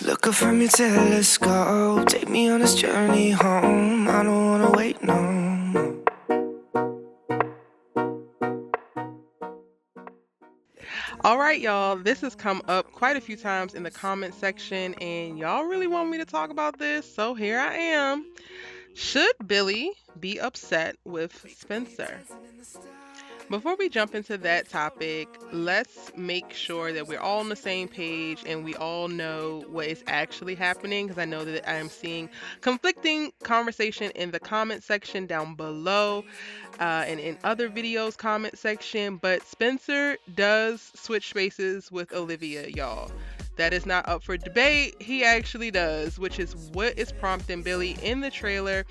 Look up from your telescope, take me on this journey home. I don't wanna wait no more. All right, y'all, this has come up quite a few times in the comment section, and y'all really want me to talk about this, so here I am. Should Billy be upset with Spencer? Before we jump into that topic, let's make sure that we're all on the same page and we all know what is actually happening, because I know that I am seeing conflicting conversation in the comment section down below and in other videos comment section. But Spencer does switch spaces with Olivia, y'all. That is not up for debate. He actually does, which is what is prompting Billy in the trailer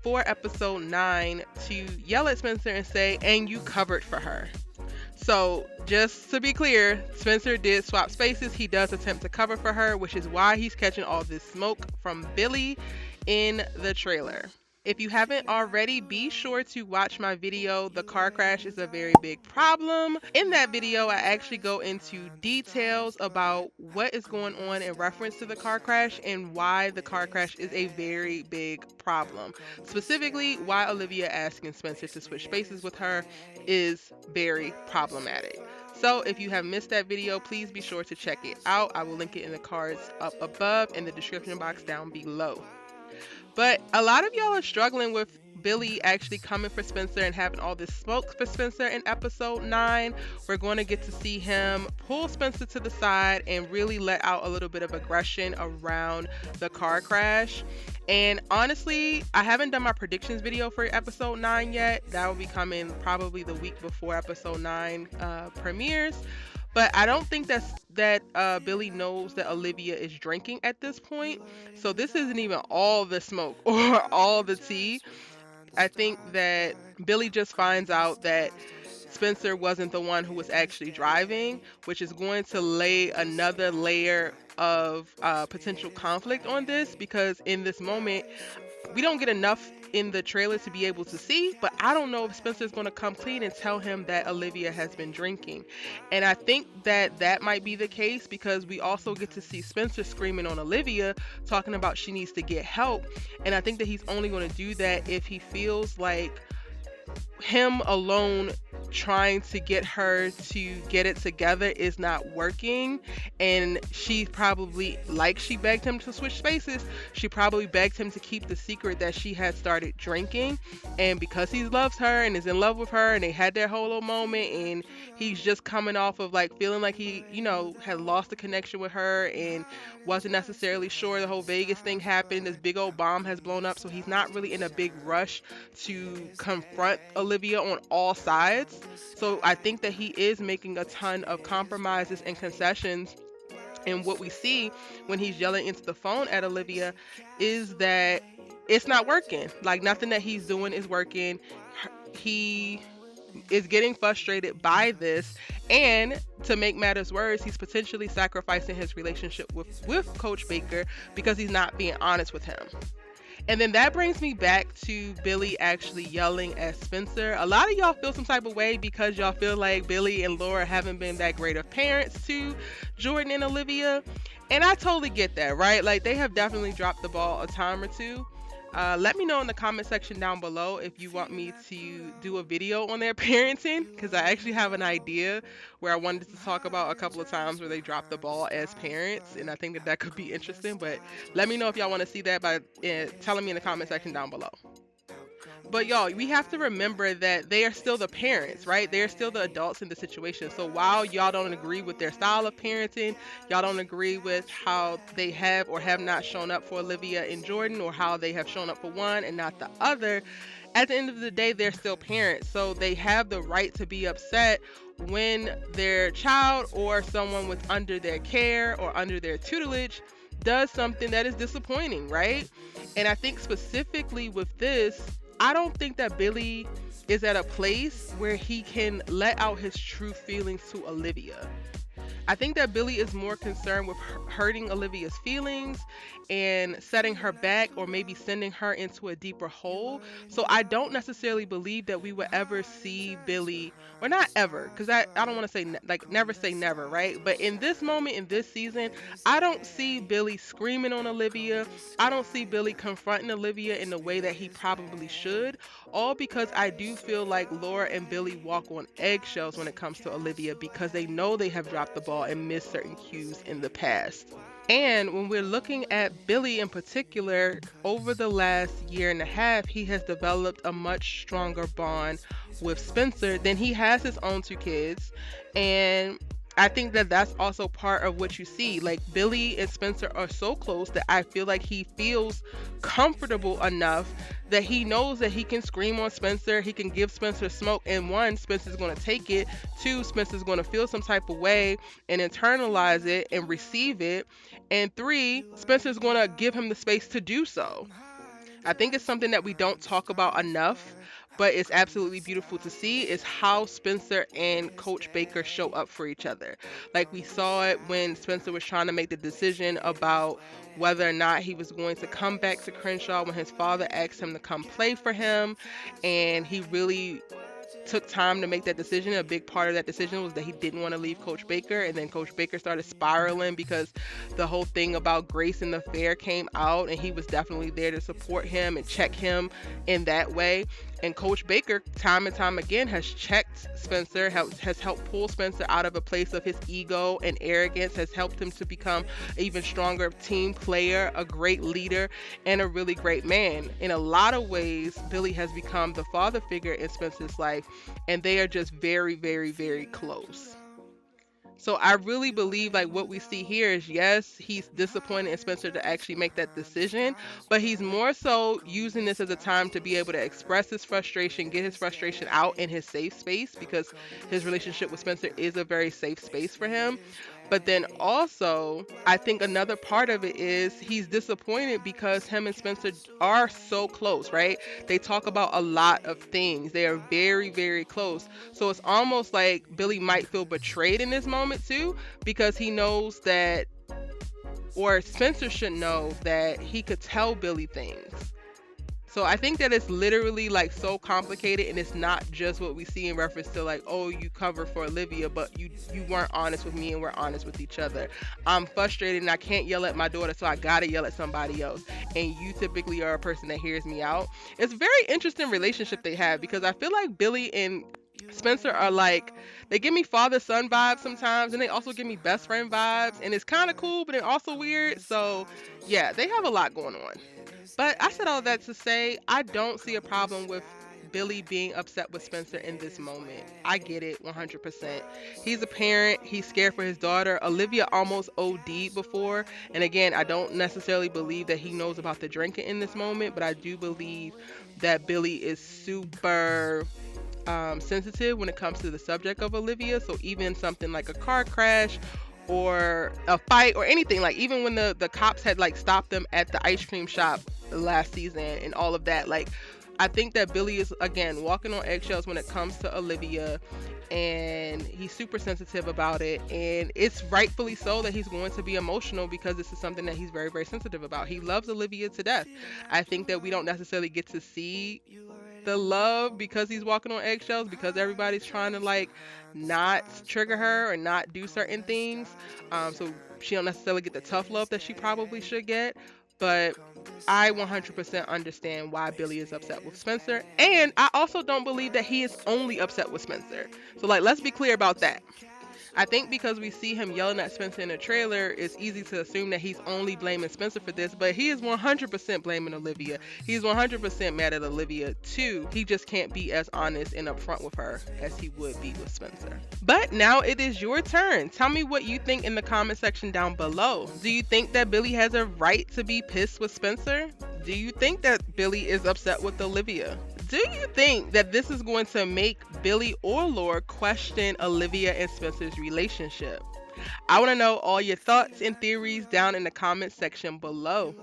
for episode 9 to yell at Spencer and say, "And you covered for her." So, just to be clear, Spencer did swap spaces. He does attempt to cover for her, which is why he's catching all this smoke from Billy in the trailer. If you haven't already, be sure to watch my video, The Car Crash is a Very Big Problem. In that video, I actually go into details about what is going on in reference to the car crash and why the car crash is a very big problem. Specifically, why Olivia asking Spencer to switch spaces with her is very problematic. So if you have missed that video, please be sure to check it out. I will link it in the cards up above and the description box down below. But a lot of y'all are struggling with Billy actually coming for Spencer and having all this smoke for Spencer in episode 9. We're going to get to see him pull Spencer to the side and really let out a little bit of aggression around the car crash. And honestly, I haven't done my predictions video for episode 9 yet. That will be coming probably the week before episode 9 premieres. But I don't think that Billy knows that Olivia is drinking at this point. So this isn't even all the smoke or all the tea. I think that Billy just finds out that Spencer wasn't the one who was actually driving, which is going to lay another layer of potential conflict on this, because in this moment, we don't get enough in the trailer to be able to see, but I don't know if Spencer's going to come clean and tell him that Olivia has been drinking. And I think that might be the case, because we also get to see Spencer screaming on Olivia, talking about she needs to get help. And I think that he's only going to do that if he feels like him alone trying to get her to get it together is not working, and she probably, like she begged him to switch spaces, she probably begged him to keep the secret that she had started drinking. And because he loves her and is in love with her and they had their whole little moment, and he's just coming off of like feeling like he had lost the connection with her and wasn't necessarily sure the whole Vegas thing happened, this big old bomb has blown up, so he's not really in a big rush to confront Olivia on all sides. So I think that he is making a ton of compromises and concessions. And what we see when he's yelling into the phone at Olivia is that it's not working. Like, nothing that he's doing is working. He is getting frustrated by this, and to make matters worse, he's potentially sacrificing his relationship with Coach Baker because he's not being honest with him. And then that brings me back to Billy actually yelling at Spencer. A lot of y'all feel some type of way because y'all feel like Billy and Laura haven't been that great of parents to Jordan and Olivia. And I totally get that, right? Like, they have definitely dropped the ball a time or two. Let me know in the comment section down below if you want me to do a video on their parenting, because I actually have an idea where I wanted to talk about a couple of times where they dropped the ball as parents, and I think that could be interesting. But let me know if y'all want to see that by telling me in the comment section down below. But y'all, we have to remember that they are still the parents, right? They're still the adults in the situation. So while y'all don't agree with their style of parenting, y'all don't agree with how they have or have not shown up for Olivia and Jordan, or how they have shown up for one and not the other, at the end of the day, they're still parents. So they have the right to be upset when their child or someone with under their care or under their tutelage does something that is disappointing, right? And I think specifically with this, I don't think that Billy is at a place where he can let out his true feelings to Olivia. I think that Billy is more concerned with hurting Olivia's feelings and setting her back or maybe sending her into a deeper hole. So I don't necessarily believe that we would ever see Billy, or not ever, because I don't want to say like never say never, right? But in this moment, in this season, I don't see Billy screaming on Olivia. I don't see Billy confronting Olivia in the way that he probably should, all because I do feel like Laura and Billy walk on eggshells when it comes to Olivia because they know they have dropped the ball and missed certain cues in the past. And when we're looking at Billy in particular, over the last year and a half, he has developed a much stronger bond with Spencer than he has his own two kids. And I think that that's also part of what you see. Like, Billy and Spencer are so close that I feel like he feels comfortable enough that he knows that he can scream on Spencer, he can give Spencer smoke, and one, Spencer's going to take it, two, Spencer's going to feel some type of way and internalize it and receive it, and three, Spencer's going to give him the space to do so. I think it's something that we don't talk about enough, but it's absolutely beautiful to see is how Spencer and Coach Baker show up for each other. Like, we saw it when Spencer was trying to make the decision about whether or not he was going to come back to Crenshaw when his father asked him to come play for him, and he really took time to make that decision. A big part of that decision was that he didn't want to leave Coach Baker, and then Coach Baker started spiraling because the whole thing about Grace and the fair came out, and he was definitely there to support him and check him in that way. And Coach Baker, time and time again, has checked Spencer, has helped pull Spencer out of a place of his ego and arrogance, has helped him to become an even stronger team player, a great leader, and a really great man. In a lot of ways, Billy has become the father figure in Spencer's life, and they are just very, very, very close. So I really believe like what we see here is, yes, he's disappointed in Spencer to actually make that decision, but he's more so using this as a time to be able to express his frustration, get his frustration out in his safe space, because his relationship with Spencer is a very safe space for him. But then also, I think another part of it is he's disappointed because him and Spencer are so close, right? They talk about a lot of things. They are very, very close. So it's almost like Billy might feel betrayed in this moment too, because he knows that, or Spencer should know that he could tell Billy things. So I think that it's literally like so complicated, and it's not just what we see in reference to like, oh, you cover for Olivia, but you weren't honest with me and we're honest with each other. I'm frustrated and I can't yell at my daughter, so I gotta yell at somebody else. And you typically are a person that hears me out. It's a very interesting relationship they have, because I feel like Billy and Spencer are like, they give me father-son vibes sometimes, and they also give me best friend vibes, and it's kind of cool, but it's also weird. So yeah, they have a lot going on. But I said all that to say I don't see a problem with Billy being upset with Spencer in this moment. I get it 100%. He's a parent. He's scared for his daughter. Olivia almost OD'd before. And again, I don't necessarily believe that he knows about the drinking in this moment, but I do believe that Billy is super sensitive when it comes to the subject of Olivia. So even something like a car crash or a fight or anything, like even when the cops had like stopped them at the ice cream shop last season and all of that, like I think that Billy is again walking on eggshells when it comes to Olivia, and he's super sensitive about it, and it's rightfully so that he's going to be emotional because this is something that he's very, very sensitive about. He loves Olivia to death. I think that we don't necessarily get to see the love because he's walking on eggshells, because everybody's trying to like not trigger her or not do certain things, so she don't necessarily get the tough love that she probably should get. But I 100% understand why Billy is upset with Spencer, and I also don't believe that he is only upset with Spencer. So like, let's be clear about that. I think because we see him yelling at Spencer in the trailer, it's easy to assume that he's only blaming Spencer for this, but he is 100% blaming Olivia. He's 100% mad at Olivia too. He just can't be as honest and upfront with her as he would be with Spencer. But now it is your turn. Tell me what you think in the comment section down below. Do you think that Billy has a right to be pissed with Spencer? Do you think that Billy is upset with Olivia? Do you think that this is going to make Billy or Laura question Olivia and Spencer's relationship? I want to know all your thoughts and theories down in the comment section below.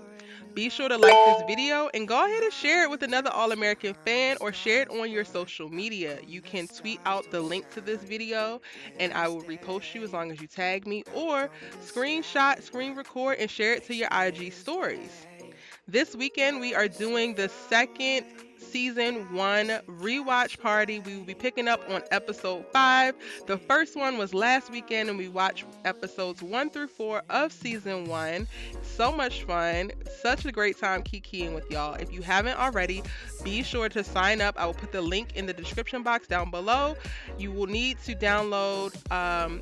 Be sure to like this video and go ahead and share it with another All-American fan or share it on your social media. You can tweet out the link to this video and I will repost you as long as you tag me, or screenshot, screen record, and share it to your IG stories. This weekend, we are doing the second season 1 rewatch party. We will be picking up on episode 5. The first one was last weekend, and we watched episodes 1 through 4 of season 1. So much fun. Such a great time kikiing with y'all. If you haven't already, be sure to sign up. I will put the link in the description box down below. You will need to download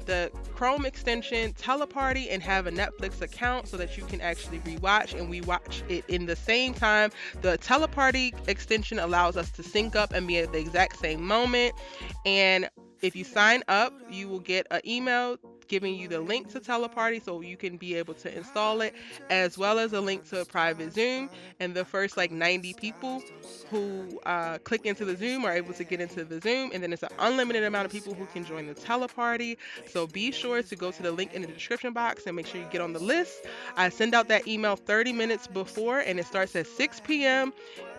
the Chrome extension Teleparty and have a Netflix account so that you can actually rewatch, and we watch it in the same time. The Teleparty extension allows us to sync up and be at the exact same moment. And if you sign up, you will get an email giving you the link to Teleparty so you can be able to install it, as well as a link to a private Zoom. And the first 90 people who click into the Zoom are able to get into the Zoom, and then it's an unlimited amount of people who can join the Teleparty. So be sure to go to the link in the description box and make sure you get on the list. I send out that email 30 minutes before, and it starts at 6 p.m.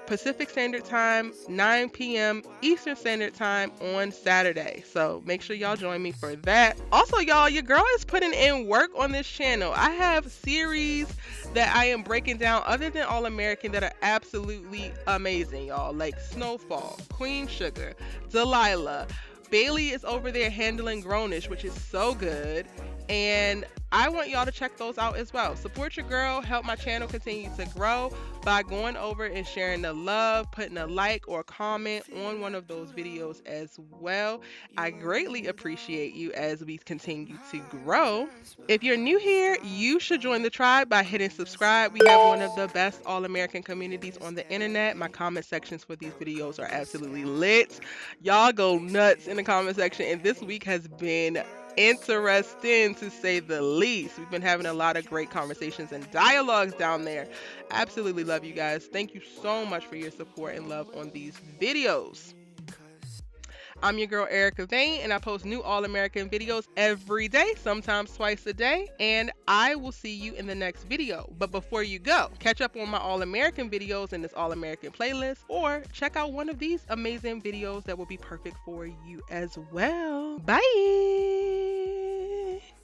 Pacific Standard Time, 9 p.m. Eastern Standard Time on Saturday. So make sure y'all join me for that. Also, y'all, your girl is putting in work on this channel. I have series that I am breaking down other than All American that are absolutely amazing, y'all. Like Snowfall, Queen Sugar, Delilah. Bailey is over there handling Grownish, which is so good. And I want y'all to check those out as well. Support your girl, help my channel continue to grow by going over and sharing the love, putting a like or comment on one of those videos as well. I greatly appreciate you as we continue to grow. If you're new here, you should join the tribe by hitting subscribe. We have one of the best All-American communities on the internet. My comment sections for these videos are absolutely lit. Y'all go nuts in the comment section, and this week has been interesting to say the least. We've been having a lot of great conversations and dialogues down there. Absolutely love you guys. Thank you so much for your support and love on these videos. I'm your girl Erica Vane, and I post new All-American videos every day, sometimes twice a day, and I will see you in the next video. But before you go, catch up on my All-American videos in this All-American playlist, or check out one of these amazing videos that will be perfect for you as well. Bye!